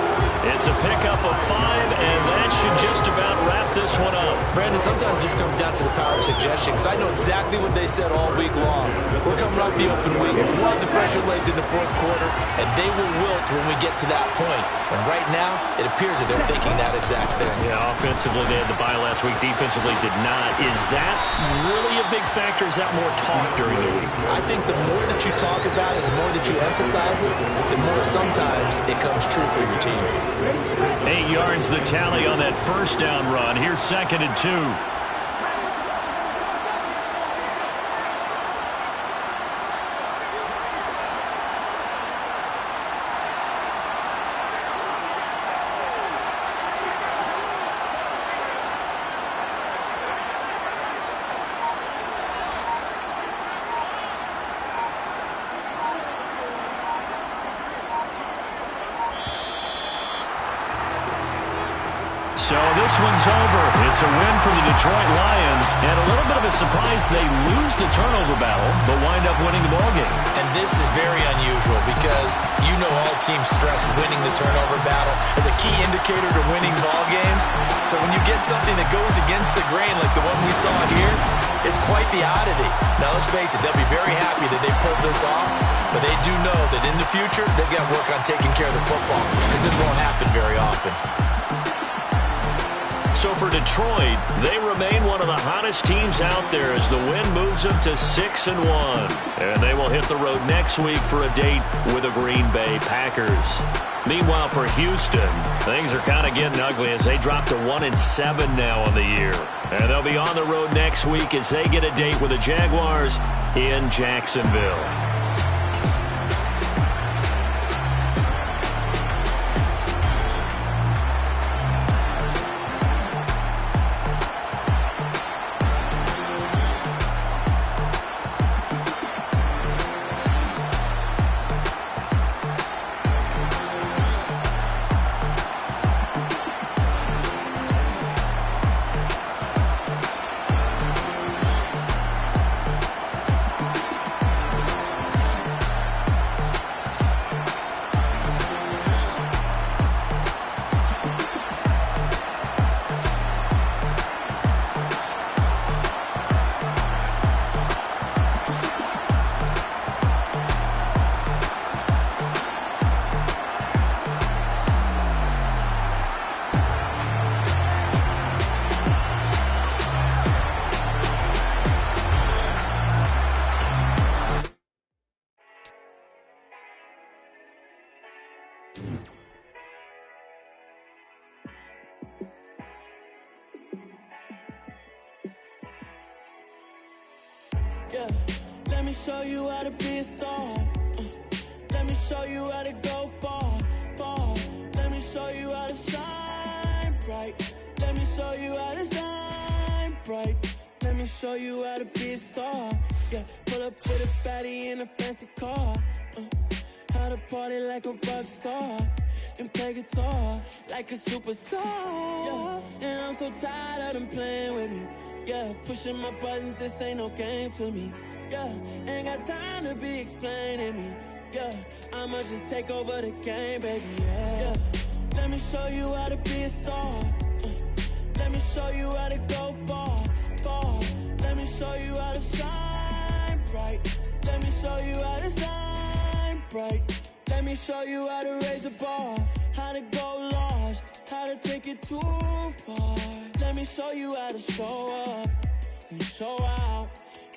It's a pickup of 5, and that should just about wrap this one up. Brandon, sometimes it just comes down to the power of suggestion, because I know exactly what they said all week long. We're coming off the open week. We'll have the fresher legs in the fourth quarter, and they will wilt when we get to that point. And right now, it appears that they're thinking that exact thing. Yeah, offensively, they had the bye last week. Defensively, did not. Is that really a big factor? Is that more talk during the week? I think the more that you talk about it, the more that you emphasize it, the more sometimes it comes true for your team. 8 yards the tally on that first down run. Here's 2nd and 2. So this one's over. It's a win for the Detroit Lions, and a little bit of a surprise they lose the turnover battle, but wind up winning the ballgame. And this is very unusual because you know all teams stress winning the turnover battle as a key indicator to winning ball games. So when you get something that goes against the grain like the one we saw here, it's quite the oddity. Now let's face it, they'll be very happy that they pulled this off, but they do know that in the future they've got to work on taking care of the football because this won't happen very often. So for Detroit, they remain one of the hottest teams out there as the win moves them to 6-1. And they will hit the road next week for a date with the Green Bay Packers. Meanwhile, for Houston, things are kind of getting ugly as they drop to 1-7 now on the year. And they'll be on the road next week as they get a date with the Jaguars in Jacksonville. Yeah, let me show you how to be a star. Let me show you how to go far, far. Let me show you how to shine bright. Let me show you how to shine bright. Let me show you how to be a star. Yeah, pull up with a fatty in a fancy car. How to party like a rock star and play guitar like a superstar. Yeah, and I'm so tired of them playing with me. Yeah, pushing my buttons, this ain't no game to me. Yeah, ain't got time to be explaining me. Yeah, I'ma just take over the game, baby. Yeah, let me show you how to be a star. Let me show you how to go far, far. Let me show you how to shine bright. Let me show you how to shine bright. Let me show you how to raise a bar, how to go large, how to take it too far. Let me show you how to show up and show out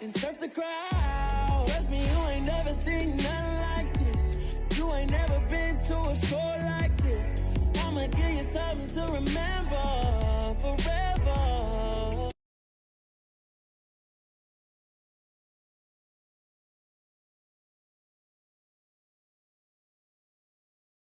and surf the crowd. Trust me, you ain't never seen nothing like this. You ain't never been to a show like this. I'ma give you something to remember.